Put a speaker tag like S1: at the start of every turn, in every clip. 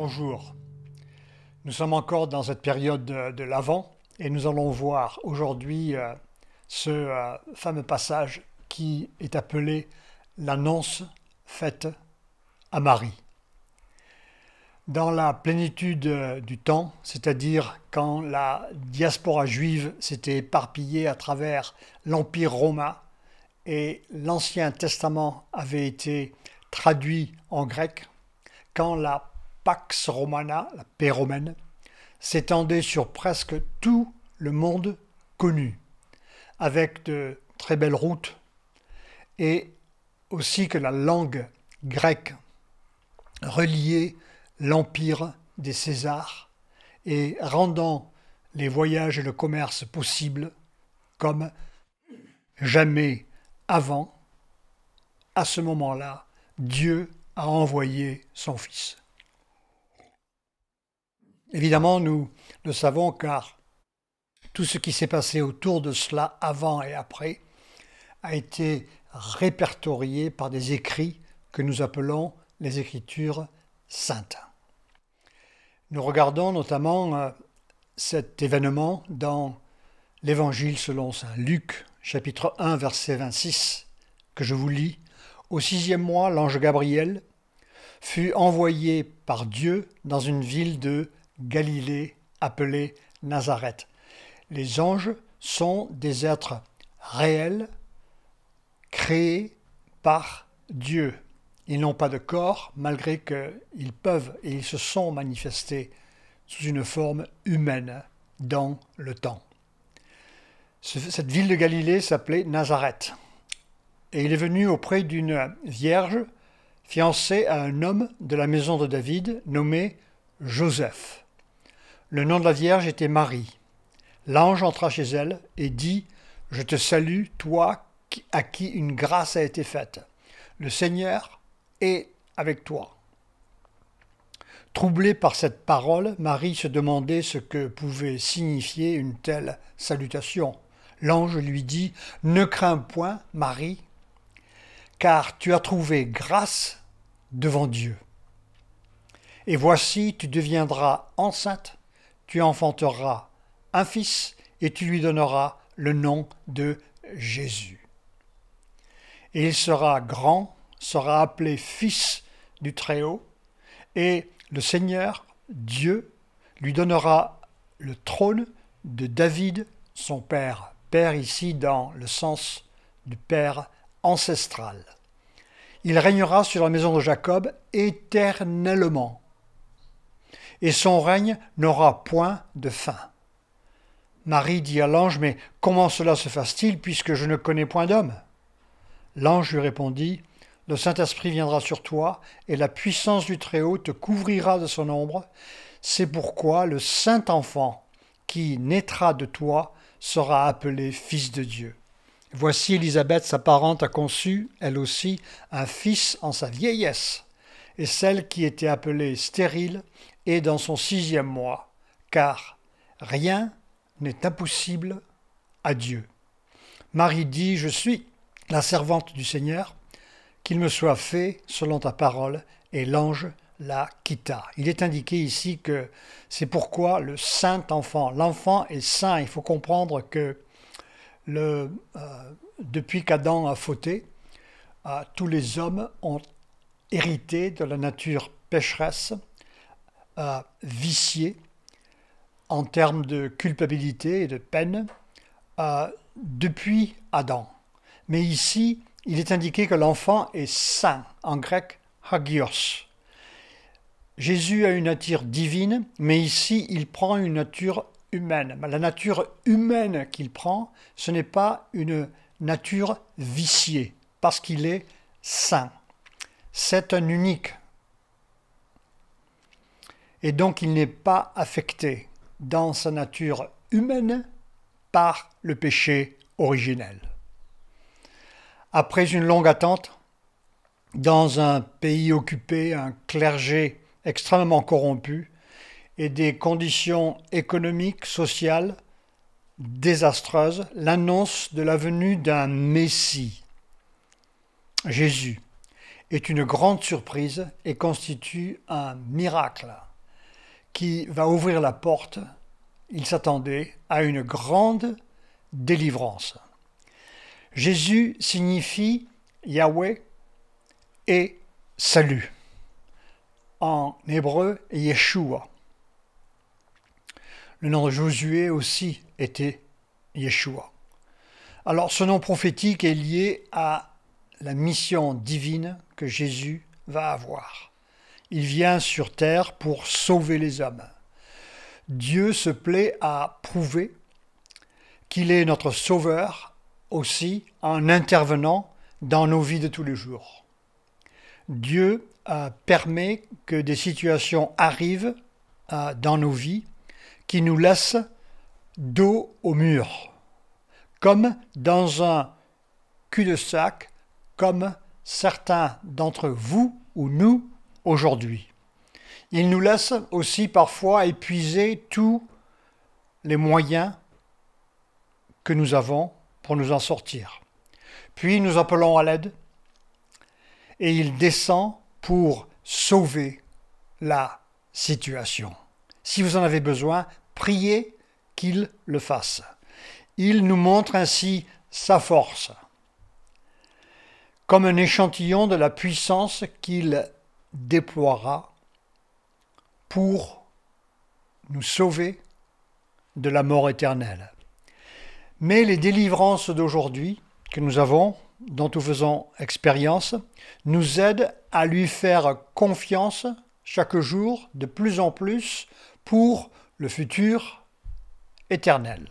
S1: Bonjour, nous sommes encore dans cette période de l'Avent et nous allons voir aujourd'hui ce fameux passage qui est appelé l'annonce faite à Marie. Dans la plénitude du temps, c'est-à-dire quand la diaspora juive s'était éparpillée à travers l'Empire romain et l'Ancien Testament avait été traduit en grec, quand la Pax Romana, la paix romaine, s'étendait sur presque tout le monde connu, avec de très belles routes, et aussi que la langue grecque reliait l'empire des Césars et rendant les voyages et le commerce possibles comme jamais avant. À ce moment-là, Dieu a envoyé son Fils. Évidemment, nous le savons car tout ce qui s'est passé autour de cela, avant et après, a été répertorié par des écrits que nous appelons les Écritures saintes. Nous regardons notamment cet événement dans l'Évangile selon saint Luc, chapitre 1, verset 26, que je vous lis. Au 6e mois, l'ange Gabriel fut envoyé par Dieu dans une ville de Galilée appelée Nazareth. Les anges sont des êtres réels, créés par Dieu. Ils n'ont pas de corps, malgré qu'ils peuvent et ils se sont manifestés sous une forme humaine dans le temps. Cette ville de Galilée s'appelait Nazareth. Et il est venu auprès d'une vierge fiancée à un homme de la maison de David nommé Joseph. Le nom de la vierge était Marie. L'ange entra chez elle et dit « Je te salue, toi à qui une grâce a été faite. Le Seigneur est avec toi. » Troublée par cette parole, Marie se demandait ce que pouvait signifier une telle salutation. L'ange lui dit « Ne crains point, Marie, car tu as trouvé grâce devant Dieu. Et voici, tu deviendras enceinte, tu enfanteras un fils et tu lui donneras le nom de Jésus. Et il sera grand, sera appelé fils du Très-Haut, et le Seigneur, Dieu, lui donnera le trône de David, son père. Père ici dans le sens du père ancestral. Il régnera sur la maison de Jacob éternellement, et son règne n'aura point de fin. Marie dit à l'ange, mais comment cela se fasse-t-il puisque je ne connais point d'homme? L'ange lui répondit, le Saint-Esprit viendra sur toi et la puissance du Très-Haut te couvrira de son ombre. C'est pourquoi le saint enfant qui naîtra de toi sera appelé Fils de Dieu. Voici Élisabeth, sa parente, a conçu, elle aussi, un fils en sa vieillesse, et celle qui était appelée stérile est dans son 6e mois, car rien n'est impossible à Dieu. Marie dit, je suis la servante du Seigneur, qu'il me soit fait selon ta parole, et l'ange la quitta. Il est indiqué ici que c'est pourquoi le saint enfant, l'enfant est saint. Il faut comprendre que depuis qu'Adam a fauté, tous les hommes ont hérité de la nature pécheresse, viciée en termes de culpabilité et de peine depuis Adam. Mais ici, il est indiqué que l'enfant est saint, en grec hagios. Jésus a une nature divine, mais ici, il prend une nature humaine. La nature humaine qu'il prend, ce n'est pas une nature viciée, parce qu'il est saint. C'est un unique. Et donc, il n'est pas affecté dans sa nature humaine par le péché originel. Après une longue attente, dans un pays occupé, un clergé extrêmement corrompu et des conditions économiques, sociales désastreuses, l'annonce de la venue d'un Messie, Jésus, est une grande surprise et constitue un miracle qui va ouvrir la porte, il s'attendait à une grande délivrance. Jésus signifie Yahweh et salut. En hébreu, Yeshua. Le nom de Josué aussi était Yeshua. Alors ce nom prophétique est lié à la mission divine que Jésus va avoir. Il vient sur terre pour sauver les hommes. Dieu se plaît à prouver qu'il est notre sauveur aussi en intervenant dans nos vies de tous les jours. Dieu permet que des situations arrivent dans nos vies qui nous laissent dos au mur, comme dans un cul-de-sac, comme certains d'entre vous ou nous aujourd'hui. Il nous laisse aussi parfois épuiser tous les moyens que nous avons pour nous en sortir. Puis nous appelons à l'aide et il descend pour sauver la situation. Si vous en avez besoin, priez qu'il le fasse. Il nous montre ainsi sa force, comme un échantillon de la puissance qu'il déploiera pour nous sauver de la mort éternelle. Mais les délivrances d'aujourd'hui que nous avons, dont nous faisons expérience, nous aident à lui faire confiance chaque jour de plus en plus pour le futur éternel.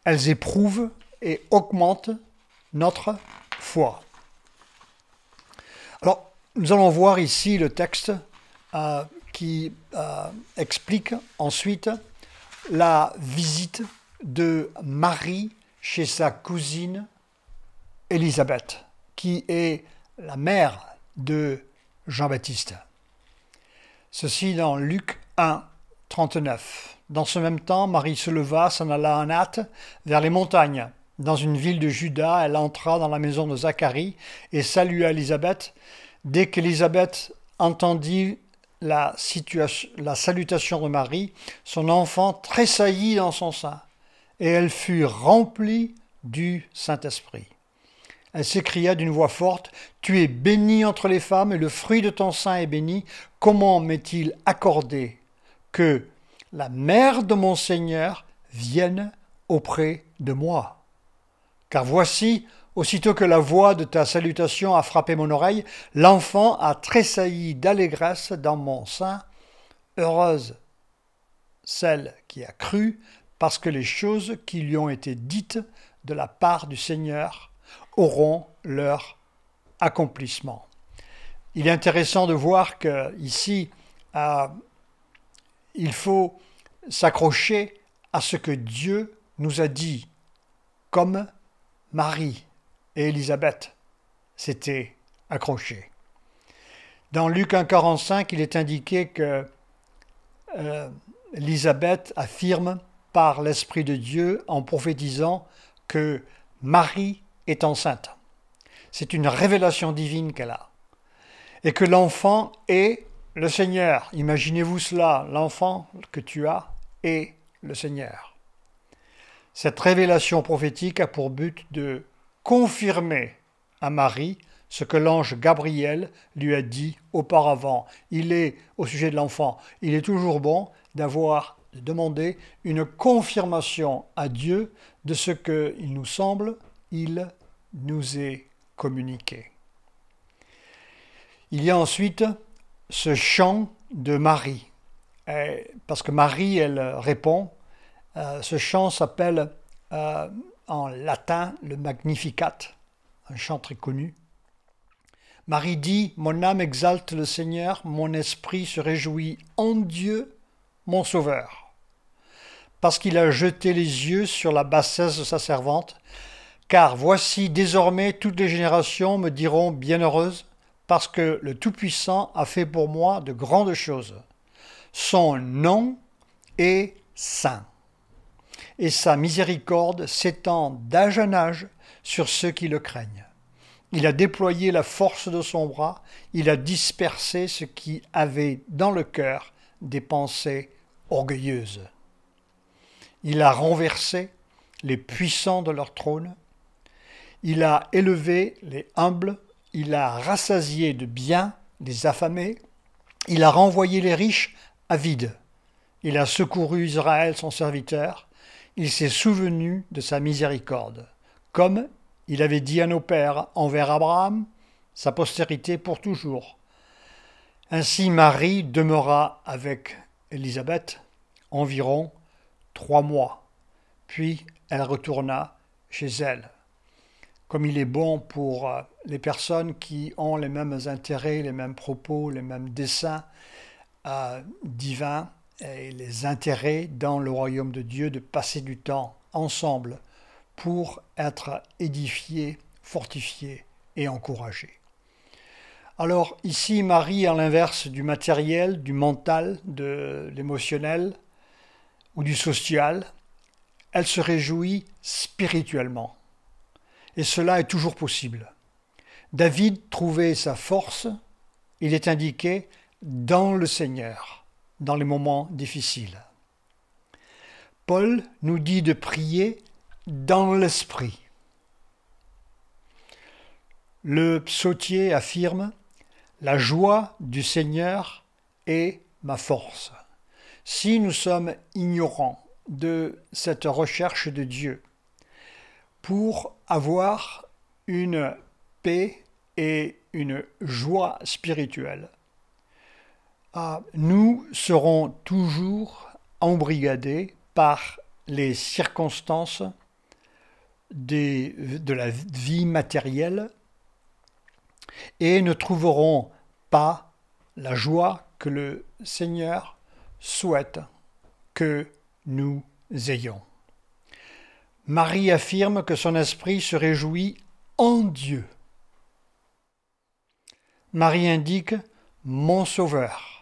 S1: Elles éprouvent et augmentent notre foi. Alors, nous allons voir ici le texte qui explique ensuite la visite de Marie chez sa cousine Élisabeth, qui est la mère de Jean-Baptiste. Ceci dans Luc 1, 39. Dans ce même temps, Marie se leva, s'en alla en hâte vers les montagnes. Dans une ville de Juda, elle entra dans la maison de Zacharie et salua Élisabeth. Dès qu'Élisabeth entendit la salutation de Marie, son enfant tressaillit dans son sein, et elle fut remplie du Saint-Esprit. Elle s'écria d'une voix forte, « Tu es bénie entre les femmes, et le fruit de ton sein est béni. Comment m'est-il accordé que la mère de mon Seigneur vienne auprès de moi? Car voici, aussitôt que la voix de ta salutation a frappé mon oreille, l'enfant a tressailli d'allégresse dans mon sein. Heureuse celle qui a cru, parce que les choses qui lui ont été dites de la part du Seigneur auront leur accomplissement. » Il est intéressant de voir qu'ici, il faut s'accrocher à ce que Dieu nous a dit, comme Marie et Élisabeth s'étaient accrochés. Dans Luc 1,45, il est indiqué que Élisabeth affirme par l'Esprit de Dieu en prophétisant que Marie est enceinte. C'est une révélation divine qu'elle a. Et que l'enfant est le Seigneur. Imaginez-vous cela, l'enfant que tu as est le Seigneur. Cette révélation prophétique a pour but de confirmer à Marie ce que l'ange Gabriel lui a dit auparavant. Au sujet de l'enfant, il est toujours bon de demander une confirmation à Dieu de ce qu'il nous semble, il nous est communiqué. Il y a ensuite ce chant de Marie, parce que Marie, elle répond. Ce chant s'appelle en latin le Magnificat, un chant très connu. Marie dit « Mon âme exalte le Seigneur, mon esprit se réjouit en Dieu, mon Sauveur, parce qu'il a jeté les yeux sur la bassesse de sa servante. Car voici désormais toutes les générations me diront bienheureuse, parce que le Tout-Puissant a fait pour moi de grandes choses. Son nom est saint, et sa miséricorde s'étend d'âge en âge sur ceux qui le craignent. Il a déployé la force de son bras, il a dispersé ceux qui avaient dans le cœur des pensées orgueilleuses. Il a renversé les puissants de leur trône. Il a élevé les humbles. Il a rassasié de biens les affamés. Il a renvoyé les riches avides. Il a secouru Israël, son serviteur. Il s'est souvenu de sa miséricorde, comme il avait dit à nos pères envers Abraham, sa postérité pour toujours. Ainsi Marie demeura avec Élisabeth environ 3 mois, puis elle retourna chez elle. Comme il est bon pour les personnes qui ont les mêmes intérêts, les mêmes propos, les mêmes desseins divins et les intérêts dans le royaume de Dieu, de passer du temps ensemble pour être édifiés, fortifiés et encouragés. Alors ici, Marie, à l'inverse du matériel, du mental, de l'émotionnel ou du social, elle se réjouit spirituellement. Et cela est toujours possible. David trouvait sa force, il est indiqué, dans le Seigneur, dans les moments difficiles. Paul nous dit de prier dans l'esprit. Le psautier affirme « La joie du Seigneur est ma force ». Si nous sommes ignorants de cette recherche de Dieu, pour avoir une paix et une joie spirituelle, nous serons toujours embrigadés par les circonstances de la vie matérielle et ne trouverons pas la joie que le Seigneur souhaite que nous ayons. Marie affirme que son esprit se réjouit en Dieu. Marie indique « mon Sauveur ».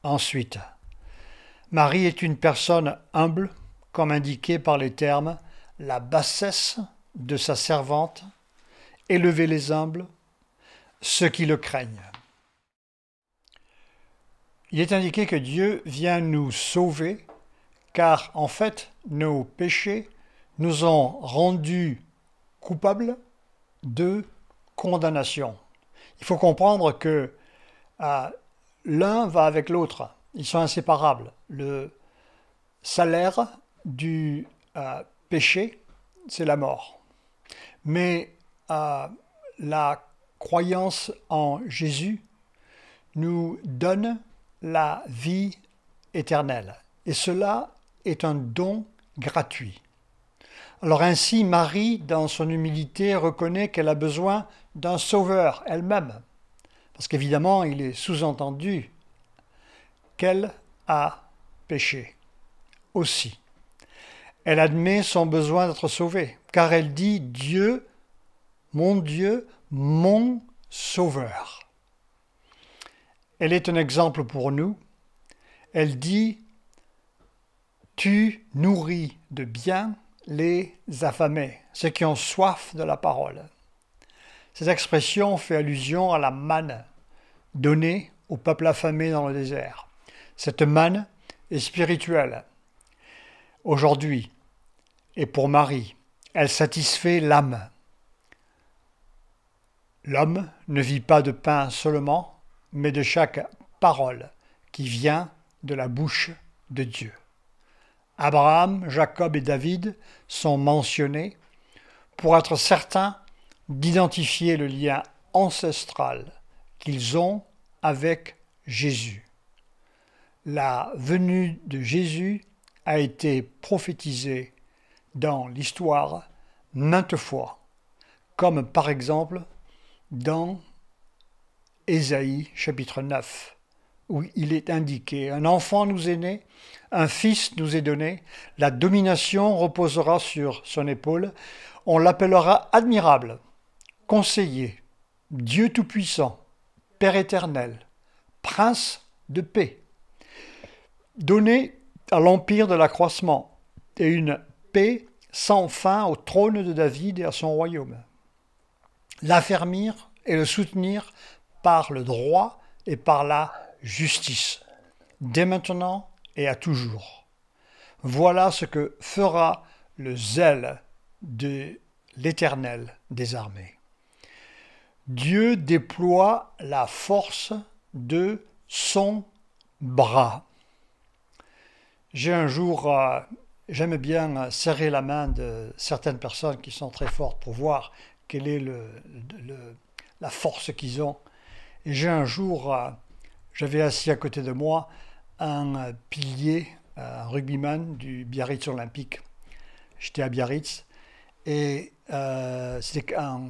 S1: Ensuite, Marie est une personne humble, comme indiqué par les termes « la bassesse de sa servante, élever les humbles, ceux qui le craignent ». Il est indiqué que Dieu vient nous sauver, car en fait, nos péchés nous ont rendus coupables de condamnation. Il faut comprendre que l'un va avec l'autre, ils sont inséparables. Le salaire du péché, c'est la mort. Mais la croyance en Jésus nous donne la vie éternelle. Et cela est un don gratuit. Alors ainsi, Marie, dans son humilité, reconnaît qu'elle a besoin d'un sauveur elle-même. Parce qu'évidemment, il est sous-entendu qu'elle a péché aussi. Elle admet son besoin d'être sauvée, car elle dit « Dieu, mon sauveur ». Elle est un exemple pour nous. Elle dit « Tu nourris de bien les affamés, ceux qui ont soif de la parole ». Cette expression fait allusion à la manne donnée au peuple affamé dans le désert. Cette manne est spirituelle. Aujourd'hui, et pour Marie, elle satisfait l'âme. L'homme ne vit pas de pain seulement, mais de chaque parole qui vient de la bouche de Dieu. Abraham, Jacob et David sont mentionnés pour être certains d'identifier le lien ancestral qu'ils ont avec Jésus. La venue de Jésus a été prophétisée dans l'histoire maintes fois, comme par exemple dans Ésaïe chapitre 9, où il est indiqué « Un enfant nous est né, un fils nous est donné, la domination reposera sur son épaule, on l'appellera admirable, conseiller, Dieu tout-puissant, Père éternel, prince de paix, donné à l'empire de l'accroissement et une paix sans fin au trône de David et à son royaume. L'affermir et le soutenir par le droit et par la justice. dès maintenant et à toujours. Voilà ce que fera le zèle de l'Éternel des armées. Dieu déploie la force de son bras. J'aime bien serrer la main de certaines personnes qui sont très fortes pour voir quelle est la force qu'ils ont. Et j'avais assis à côté de moi un pilier, un rugbyman du Biarritz Olympique. J'étais à Biarritz et c'était un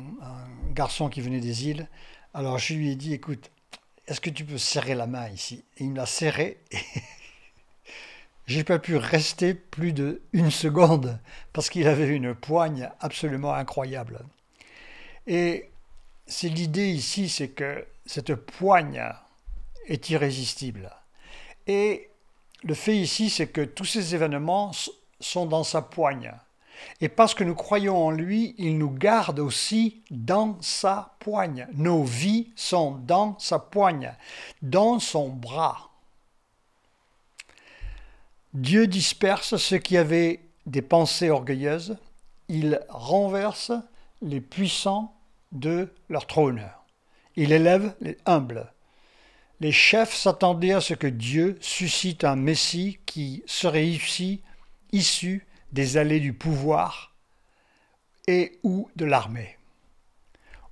S1: garçon qui venait des îles. Alors je lui ai dit, écoute, est-ce que tu peux serrer la main ici? Et il me l'a serré. J'ai pas pu rester plus d'1 seconde parce qu'il avait une poigne absolument incroyable. Et c'est l'idée ici, c'est que cette poigne est irrésistible. Et le fait ici, c'est que tous ces événements sont dans sa poigne. Et parce que nous croyons en lui, il nous garde aussi dans sa poigne. Nos vies sont dans sa poigne, dans son bras. Dieu disperse ceux qui avaient des pensées orgueilleuses. Il renverse les puissants de leur trône. Il élève les humbles. Les chefs s'attendaient à ce que Dieu suscite un Messie qui serait issu des allées du pouvoir et ou de l'armée.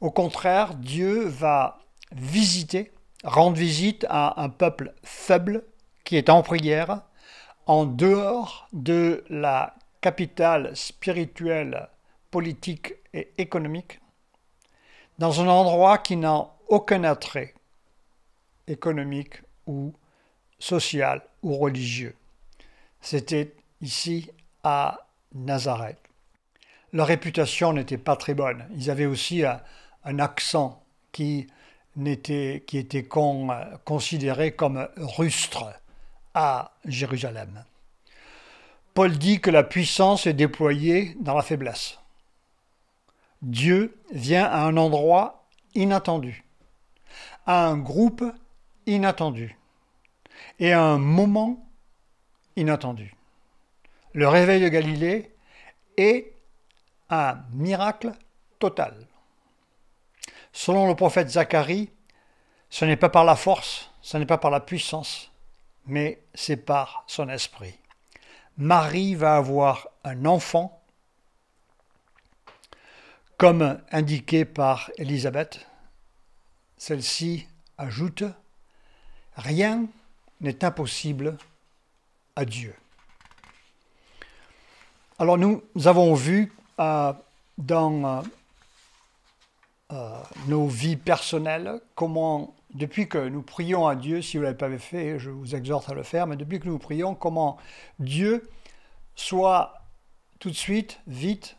S1: Au contraire, Dieu va rendre visite à un peuple faible qui est en prière, en dehors de la capitale spirituelle, politique et économique, dans un endroit qui n'a aucun attrait économique ou social ou religieux. C'était ici à Nazareth. Leur réputation n'était pas très bonne. Ils avaient aussi un accent qui était considéré comme rustre à Jérusalem. Paul dit que la puissance est déployée dans la faiblesse. Dieu vient à un endroit inattendu, à un groupe inattendu et à un moment inattendu. Le réveil de Galilée est un miracle total. Selon le prophète Zacharie, ce n'est pas par la force, ce n'est pas par la puissance, mais c'est par son esprit. Marie va avoir un enfant, comme indiqué par Élisabeth. Celle-ci ajoute « Rien n'est impossible à Dieu ». Alors nous avons vu dans nos vies personnelles comment, depuis que nous prions à Dieu, si vous ne l'avez pas fait, je vous exhorte à le faire, mais depuis que nous prions, comment Dieu, soit tout de suite, vite,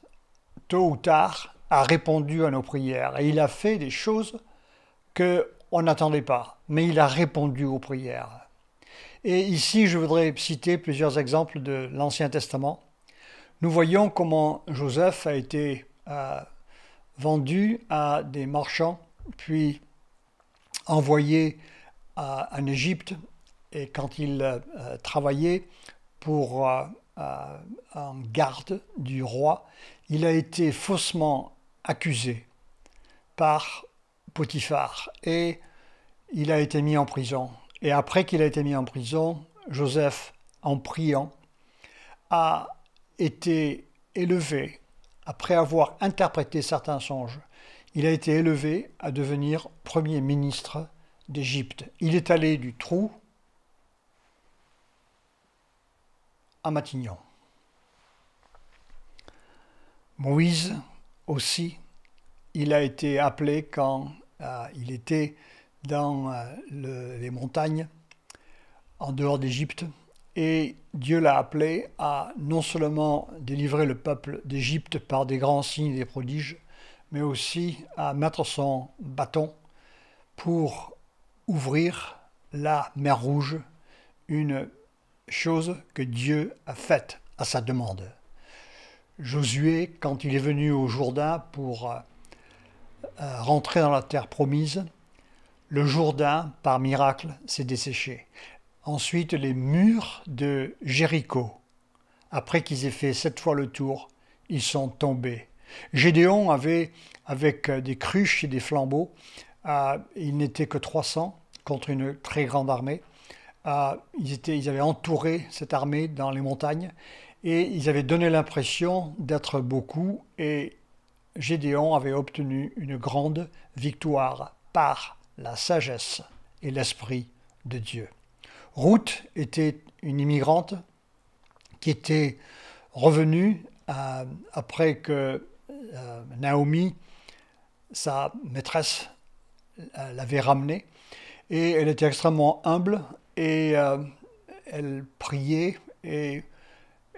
S1: tôt ou tard, a répondu à nos prières. Et il a fait des choses qu'on n'attendait pas, mais il a répondu aux prières. Et ici, je voudrais citer plusieurs exemples de l'Ancien Testament. Nous voyons comment Joseph a été vendu à des marchands, puis envoyé en Égypte. Et quand il travaillait pour en garde du roi, il a été faussement accusé par Potiphar et il a été mis en prison. Et après qu'il a été mis en prison, Joseph, en priant, a été élevé, après avoir interprété certains songes, il a été élevé à devenir premier ministre d'Égypte. Il est allé du trou à Matignon. Moïse aussi, il a été appelé quand il était dans les montagnes en dehors d'Égypte. Et Dieu l'a appelé à non seulement délivrer le peuple d'Égypte par des grands signes et des prodiges, mais aussi à mettre son bâton pour ouvrir la mer Rouge, une chose que Dieu a faite à sa demande. Josué, quand il est venu au Jourdain pour rentrer dans la terre promise, le Jourdain, par miracle, s'est desséché. ensuite les murs de Jéricho. Après qu'ils aient fait 7 fois le tour, ils sont tombés. Gédéon avait, avec des cruches et des flambeaux, il n'était que 300 contre une très grande armée. Ils avaient entouré cette armée dans les montagnes et ils avaient donné l'impression d'être beaucoup, et Gédéon avait obtenu une grande victoire par la sagesse et l'esprit de Dieu. Ruth était une immigrante qui était revenue après que Naomi, sa maîtresse, l'avait ramenée, et elle était extrêmement humble, et elle priait, et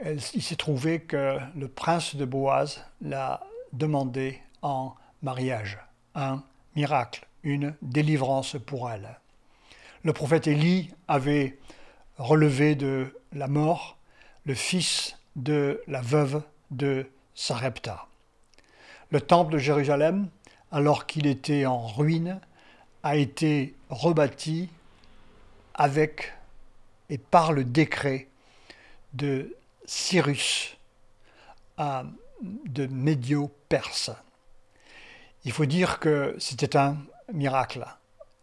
S1: il s'est trouvé que le prince de Boaz l'a demandé en mariage. Un miracle, une délivrance pour elle. Le prophète Élie avait relevé de la mort le fils de la veuve de Sarepta. Le temple de Jérusalem, alors qu'il était en ruine, a été rebâti avec et par le décret de Cyrus, de Médio-Perse. Il faut dire que c'était un miracle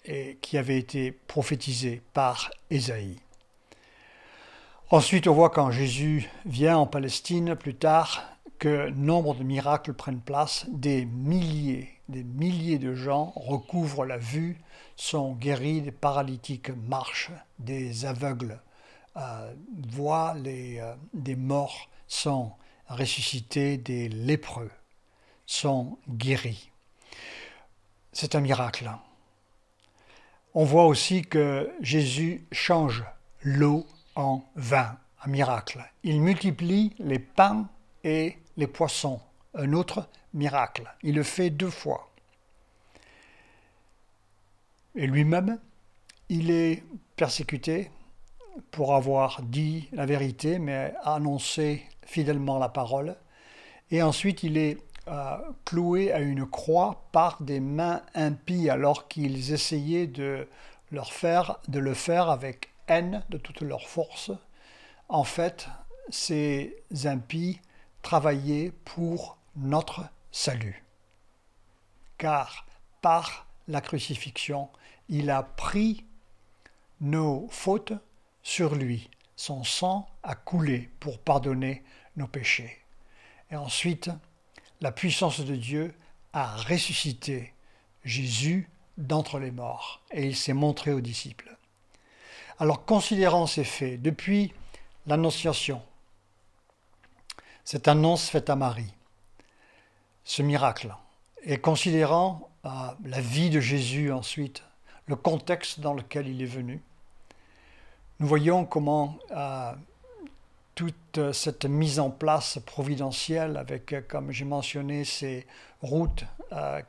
S1: et qui avait été prophétisé par Ésaïe. Ensuite, on voit quand Jésus vient en Palestine plus tard que nombre de miracles prennent place, des milliers de gens recouvrent la vue, sont guéris, des paralytiques marchent, des aveugles voient, des morts sont ressuscités, des lépreux sont guéris. C'est un miracle. On voit aussi que Jésus change l'eau en vin, un miracle. Il multiplie les pains et les poissons, un autre miracle. Il le fait 2 fois. Et lui-même, il est persécuté pour avoir dit la vérité, mais annoncé fidèlement la parole. Et ensuite, il est cloué à une croix par des mains impies, alors qu'ils essayaient de le faire avec haine de toute leur force. En fait, ces impies travaillaient pour notre salut. Car par la crucifixion, il a pris nos fautes sur lui. Son sang a coulé pour pardonner nos péchés. Et ensuite, la puissance de Dieu a ressuscité Jésus d'entre les morts, et il s'est montré aux disciples. Alors, considérant ces faits, depuis l'Annonciation, cette annonce faite à Marie, ce miracle, et considérant la vie de Jésus ensuite, le contexte dans lequel il est venu, nous voyons comment toute cette mise en place providentielle avec, comme j'ai mentionné, ces routes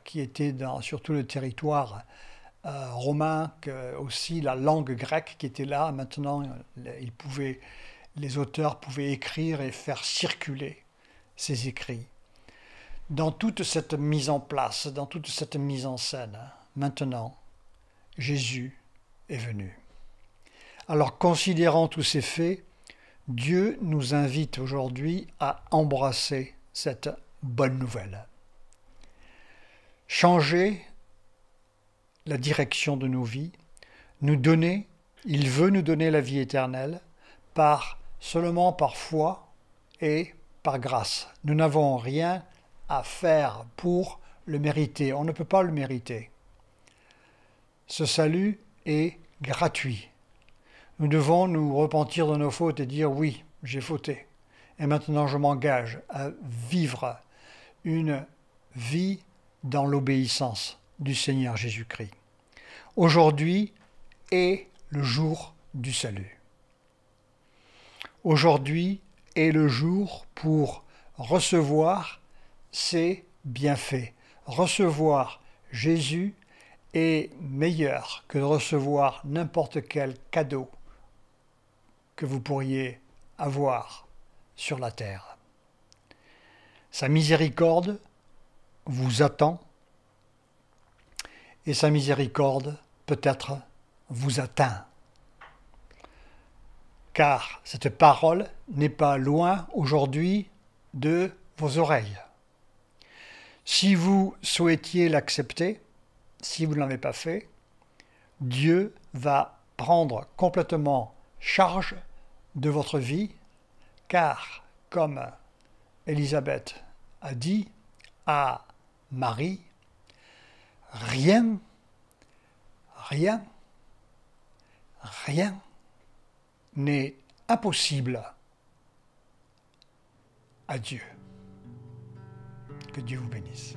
S1: qui étaient sur tout le territoire romain, aussi la langue grecque qui était là. Maintenant, les auteurs pouvaient écrire et faire circuler ces écrits. Dans toute cette mise en place, dans toute cette mise en scène, maintenant, Jésus est venu. Alors, considérant tous ces faits, Dieu nous invite aujourd'hui à embrasser cette bonne nouvelle. Changer la direction de nos vies, il veut nous donner la vie éternelle seulement par foi et par grâce. Nous n'avons rien à faire pour le mériter. On ne peut pas le mériter. Ce salut est gratuit. Nous devons nous repentir de nos fautes et dire oui, j'ai fauté. Et maintenant je m'engage à vivre une vie dans l'obéissance du Seigneur Jésus-Christ. Aujourd'hui est le jour du salut. Aujourd'hui est le jour pour recevoir ses bienfaits. Recevoir Jésus est meilleur que de recevoir n'importe quel cadeau que vous pourriez avoir sur la terre. Sa miséricorde vous attend et sa miséricorde peut-être vous atteint. car cette parole n'est pas loin aujourd'hui de vos oreilles. Si vous souhaitiez l'accepter, si vous ne l'avez pas fait, Dieu va prendre complètement charge de votre vie, car, comme Élisabeth a dit à Marie, rien n'est impossible à Dieu. Que Dieu vous bénisse.